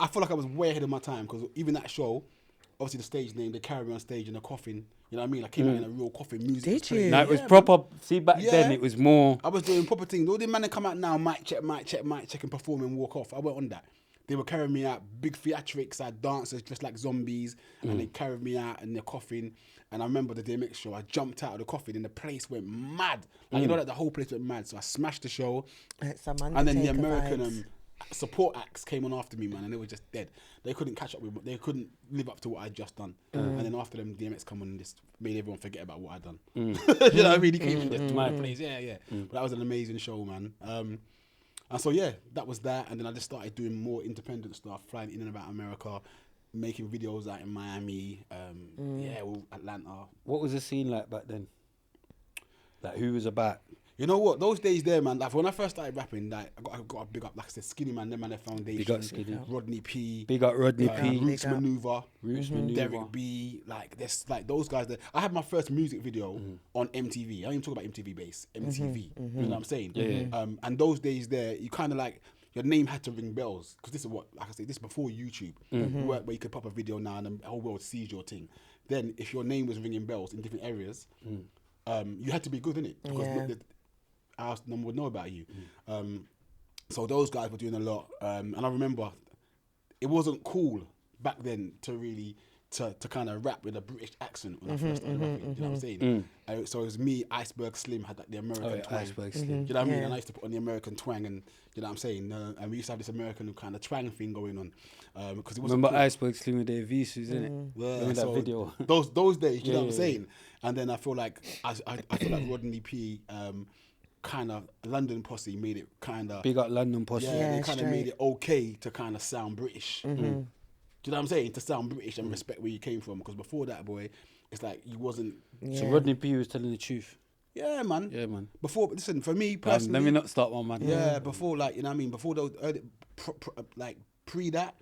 I feel like I was way ahead of my time because even that show, obviously the stage name, they carry me on stage in a coffin. You know what I mean? I came out in a real coffin. Music. Did you? No, it was proper. See, back Yeah. then it was more. I was doing proper things. All the men that come out now, mic check, and perform and walk off. I went on that. They were carrying me out, big theatrics, I had dancers dressed like zombies, and they carried me out in their coffin. And I remember the DMX show, I jumped out of the coffin and the place went mad. Like, you know, like the whole place went mad. So I smashed the show. And then the American support acts came on after me, man, and they were just dead. They couldn't catch up with me. They couldn't live up to what I'd just done. And then after them, DMX come on and just made everyone forget about what I'd done. You know what I mean? He came and just to my place. Yeah. But that was an amazing show, man. And so, yeah, that was that. And then I just started doing more independent stuff, flying in and about America, making videos out in Miami, Atlanta. What was the scene like back then? Like, who was about? You know what? Those days there, man, like when I first started rapping, like I got a big up, like I said, Skinny Man, them man, their foundation. Big up Skinny. Rodney P. Big up Rodney P. Roots Maneuver. Maneuver. Derek B. Like, there's like those guys there. I had my first music video on MTV. I don't even talk about MTV Base. MTV. You know what I'm saying? Yeah. And those days there, you kind of like, your name had to ring bells. Because this is what, like I say, this is before YouTube. Where you could pop a video now and the whole world sees your thing. Then, if your name was ringing bells in different areas, you had to be good, innit? Because no one would know about you. So those guys were doing a lot. And I remember it wasn't cool back then to really to kind of rap with a British accent when I first started rapping. You know what I'm saying? So it was me, Iceberg Slim had like the American twang. Iceberg Slim. Do you know what I mean? And I used to put on the American twang, and you know what I'm saying? And we used to have this American kind of twang thing going on. Because it wasn't Remember cool. Iceberg Slim with their V's, innit? Yeah, Remember that so video? Those days, you know what I'm saying? And then I feel like I feel like Rodney P. Kind of London Posse made it kind of Big up London Posse. they kind of made it okay to kind of sound British. Do you know what I'm saying? To sound British and respect where you came from. Because before that, boy, it's like you wasn't. So Rodney P was telling the truth. Yeah, man. Yeah, man. Before, listen, for me personally. Let me not start one, man. Yeah, before, like, you know what I mean? Before those early, like pre that,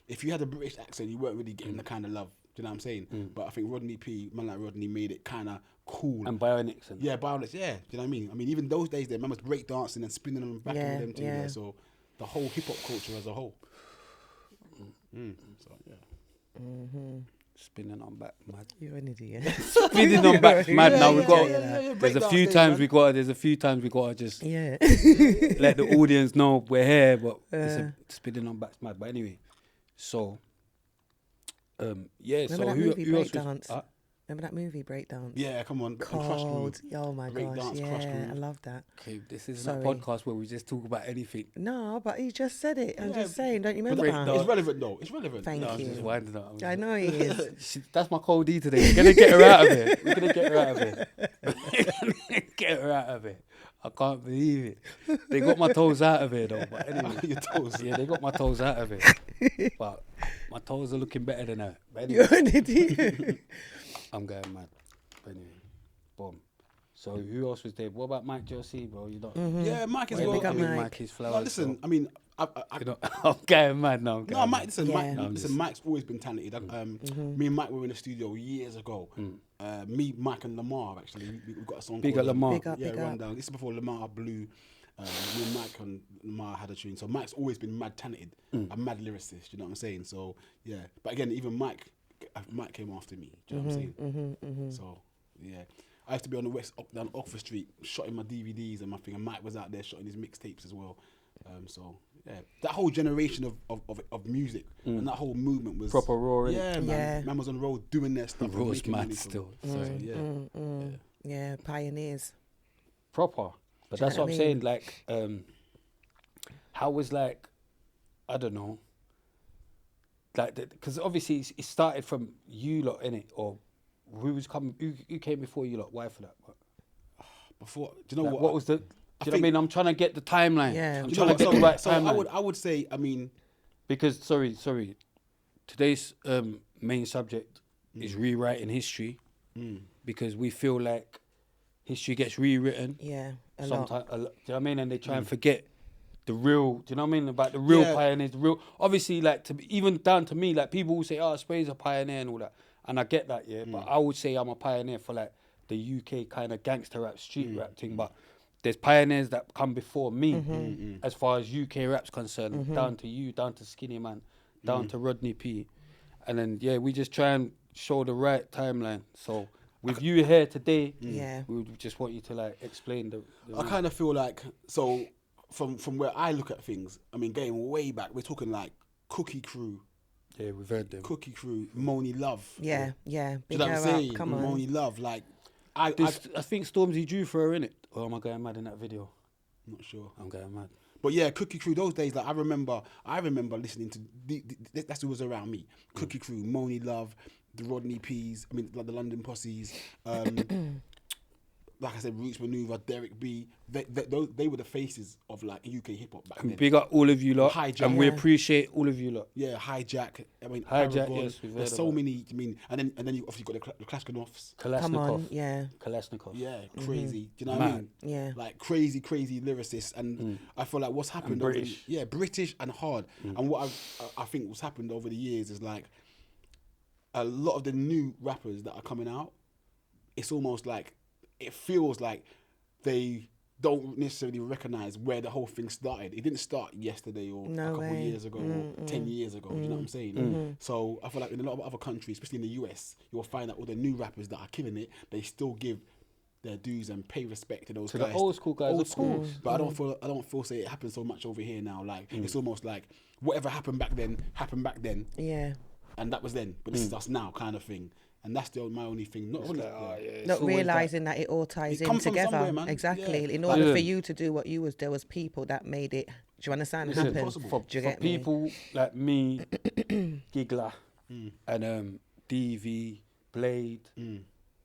if you had a British accent, you weren't really getting the kind of love. Do you know what I'm saying? But I think Rodney P, man like Rodney, made it kind of cool. And Bionics. And Bionics, yeah. Do you know what I mean? I mean, even those days, there, man was break dancing and spinning them back and them things there. So the whole hip hop culture as a whole. So yeah. Spinning on back, mad. You're an idiot. Spinning on back, mad. Now we got. yeah. There's a few times we got. There's a few times we got to just Yeah. let the audience know we're here, but spinning on back's mad. But anyway, so Remember so that who movie else Breakdance? was? Remember that movie Breakdance? Yeah, come on. Cold. Oh my Break gosh. dance, Crush Yeah, Groove. I love that. Okay, this isn't Sorry. a podcast where we just talk about anything. No, but he just said it. I'm Yeah, just saying. Don't you But remember? it's relevant though. It's relevant. Thank No, I'm you. just winding up. I know he is. That's my cold D today. We're gonna get her out of here. We're gonna get her out of here. Get her out of here. I can't believe it. They got my toes out of here though. But anyway, Your toes. yeah, they got my toes out of it. But my toes are looking better than that. But anyway, You're an idiot. I'm going mad. But anyway, boom. So who else was there? What about Mike Josie, bro? You not? Yeah, Mike as Yeah, well. big up I mean, Mike. His flowers. no, listen, I mean, I You know, I'm going mad now. I'm no, going Mike. mad. Listen, Yeah. listen. Mike's always been talented. Me and Mike were in the studio years ago. Me, Mike, and Lamar actually. We've got a song. Big called, up Lamar. Big up, Yeah, big up. Rundown. This is before Lamar blew. Me and Mike and Lamar had a tune. So Mike's always been mad talented, a mad lyricist. You know what I'm saying? So yeah. But again, even Mike came after me. Do you know what I'm saying? So yeah. I used to be on the west up down Oxford Street, shotting my DVDs and my thing, and Mike was out there shotting his mixtapes as well. So yeah, that whole generation of music and that whole movement was Proper raw, innit? Yeah, man. Yeah. Man was on the road doing their stuff. and Raw's making mad money from still. it. So yeah. Yeah, pioneers. Proper. But Do you that's know what I'm what I saying. mean? Like, how was like, I don't know. Like, because obviously it started from you lot, innit? Or who was coming? Who came before you lot? Why for that? Before, do you know Like, what? what was the? Do you know what I mean? I'm trying to get the timeline. Yeah. I'm Do you trying know to what? get the right So timeline. I would say, I mean, Because sorry, today's main subject is rewriting history because we feel like history gets rewritten Yeah, a lot. sometimes. Do you know what I mean? And they try and forget the real. Do you know what I mean? About the real Yeah. pioneers. The real, obviously, like even down to me, like people will say, "Oh, Spray's a pioneer" and all that, and I get that, yeah. But I would say I'm a pioneer for like the UK kind of gangster rap, street rap thing, but. There's pioneers that come before me as far as UK rap's concerned, down to you, down to Skinny Man, down to Rodney P. And then, yeah, we just try and show the right timeline. So with you here today, we would just want you to like explain the I kind of feel like, so from where I look at things, I mean, going way back, we're talking like Cookie Crew. Yeah, we've heard them. Cookie Crew, Moni Love. Yeah. Do you Big know what her I'm saying? up. Come on. Moni Love, like, I think Stormzy drew for her, innit? Or am I going mad in that video? I'm not sure. I'm going mad. But yeah, Cookie Crew, those days, like I remember listening to, that's who was around me. Cookie Crew, Moni Love, the Rodney P's, I mean, like the London Posses, like I said, Roots Maneuver, Derek B. They were the faces of like UK hip hop back then. Big up all of you lot. Hijack. And we appreciate all of you lot. Yeah, Hijack. I mean, Hijack, Paragon. yes, we've heard There's of so that. many. I mean, and then you obviously got the Kalashnikovs. Come on, yeah. Kalashnikov. Yeah, crazy. Do you know what I mean? Yeah. Like crazy lyricists, and I feel like what's happened. And British. British and hard. And what I think what's happened over the years is like a lot of the new rappers that are coming out. It's almost like it feels like they don't necessarily recognize where the whole thing started. It didn't start yesterday or a couple of years ago or 10 years ago. You know what I'm saying? So I feel like in a lot of other countries, especially in the US, you'll find that all the new rappers that are killing it, they still give their dues and pay respect to those guys. The old school guys, Old of school. course. But I don't feel say it happens so much over here now. Like it's almost like whatever happened back then, Yeah. and that was then. But this is us now, kind of thing. And that's my only thing. Not Not realising that it all ties It in comes from together. somewhere, man. Exactly. Yeah. In order for you to do what you was, there was people that made it. Do you understand? Listen, Happen. for Do you get me? people like me, Giggler, and DV, Blade,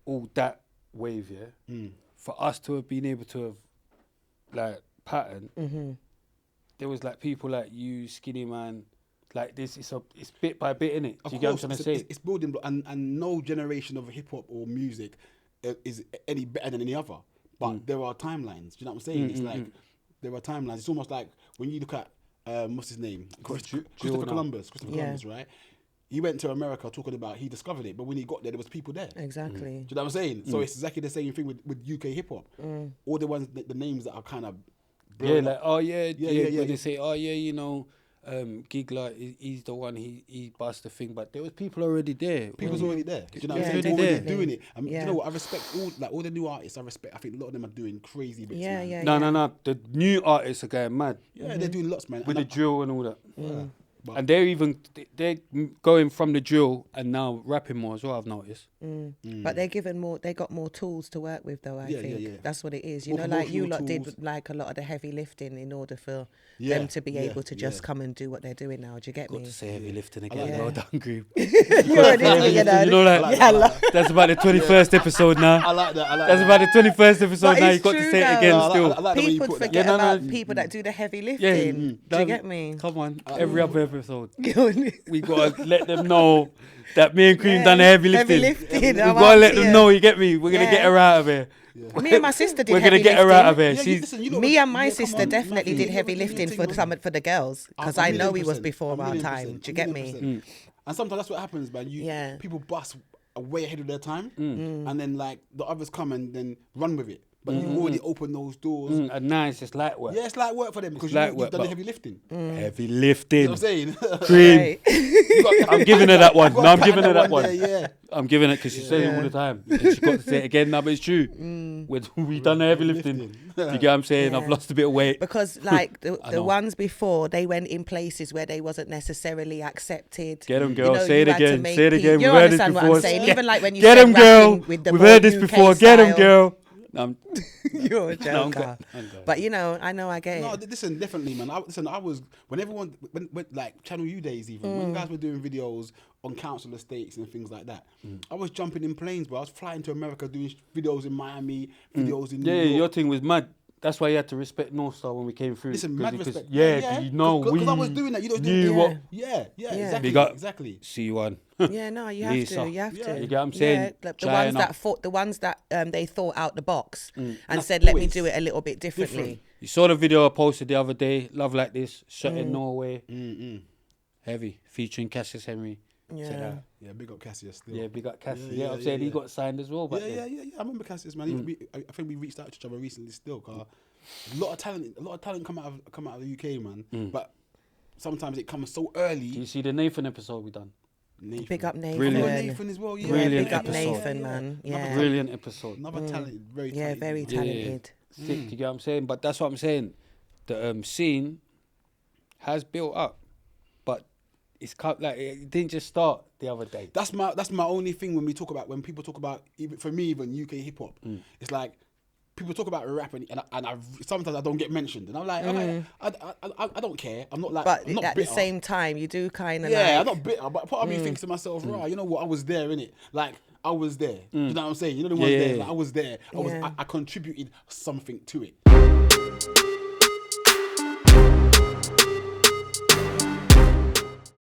all that wave, for us to have been able to have like pattern, there was like people like you, Skinny Man, like this. It's bit by bit, innit? Do you get what I'm trying to say? It's building block, and no generation of hip hop or music is any better than any other. But there are timelines. Do you know what I'm saying? It's like there are timelines. It's almost like when you look at what's his name, Christopher Columbus, right? He went to America talking about he discovered it, but when he got there was people there. Exactly. Do you know what I'm saying? So it's exactly the same thing with UK hip hop. All the ones, the names that are kind of Yeah, like when yeah. they say, oh yeah, you know, Giggler, he's the one, he bust the thing, but there was people already there. People's already there. Do you know what I'm Yeah, saying? already Already there. doing it. Do you know what? I respect all the new artists. I think a lot of them are doing crazy bits. man. No. The new artists are going mad Yeah, they're doing lots, man. with the drill and all that. But And they're going from the drill and now rapping more as well, I've noticed. But they're given more. They got more tools to work with, though. I think yeah. that's what it is. You More know, like you promotional lot tools. did like a lot of the heavy lifting in order for Yeah, them to be able to just yeah. come and do what they're doing now. Do you get Got me? to say heavy lifting like again. that. Well done, group. You're an idiot, you know. You know that? Yeah, I love- That's about the 21st episode now. I like that. That's about the 21st episode But now. it's You got to true say it though. again No, I still. like the way you People put that. forget Yeah, no, about no. people that do the heavy Yeah, lifting. Do you done. get me? Come on, every other episode. Yeah. We got to let them know that me and Cream done the heavy lifting. We I'm got to let up them here. know, you get me? We're going to get Yeah. her out of here. Me and my sister did We're heavy going to get her out of here. Yeah, She's listen, you lot Me were- and my yeah, come sister on, definitely Matthew, did heavy you lot lifting think, for man. for the girls because A I know we million was percent, before a our million time. percent, Do you a get million me? percent. And sometimes that's what happens, man. Yeah. People bust way ahead of their time, and then like the others come and then run with it. But you already opened those doors. and now it's just light work. Yeah, it's light work for them because light you've work, done the but- heavy lifting. Heavy You lifting. know what I'm saying? Cream. Right. I'm giving her that one. You've No, I'm got to giving her pattern that one. there, yeah. I'm giving it because she says it all the time. And she got to say it again now, but it's true. We done the heavy lifting. Do you get what I'm saying? I've Yeah. lost a bit of weight. Because like I the know. ones before, they went in places where they wasn't necessarily accepted. Get 'em, You girl. know, Say it you had to again. make Say it peace. again. You We've heard this understand what before. I'm saying? Yeah. Even like when you Get said 'em, girl. rapping with the We've more heard this UK before. Get 'em, style. girl. No, You're a No, I'm joker. going. But you know, I know I get No, it. listen, definitely, man. I was when everyone when like Channel U days even when guys were doing videos on council estates and things like that. I was jumping in planes, bro. I was flying to America doing videos in Miami, videos in New yeah, York. your thing was mad. That's why you had to respect North Star when we came through. Listen, 'Cause mad you- 'cause- respect. Yeah, you know, because I was doing that. You don't knew do what. Yeah, exactly, Big up. exactly. C1. Yeah, no, you have Lisa. to. You have Yeah. to. You get what I'm saying? Yeah, the Trying ones that up. thought, the ones that they thought out the box and That's said, "Let me always do it a little bit differently." You saw the video I posted the other day. Love Like This, shot in Norway. Heavy, featuring Cassius Henry. Check Yeah. that out. Yeah, big up Cassius still. Yeah, big up Cassius. Yeah, Yeah, I'm yeah, saying he yeah. got signed as well. Back Yeah, then. yeah. I remember Cassius, man. I think we reached out to each other recently still. Cause a lot of talent come out of the UK, man. But sometimes it comes so early. Do you see the Nathan episode we done? Nathan. Big up Nathan. Brilliant. Nathan as well, yeah. Brilliant Big up episode. Nathan, man. Yeah. Brilliant episode. Another talented, very Yeah, talented. very man. talented. Sick, you get what I'm saying? But that's what I'm saying. The scene has built up, but it's like it didn't just start the other day. That's my only thing when people talk about even for me even UK hip hop. It's like people talk about rap and sometimes I don't get mentioned, and I'm like I don't care. I'm not like, But I'm not at bitter. the same time, you do kind of Yeah, I'm like... not bitter, but part of me thinks to myself, right, you know what, I was there, innit? Like, I was there. You know what I'm saying? You know the ones there, like, I was there. I contributed something to it.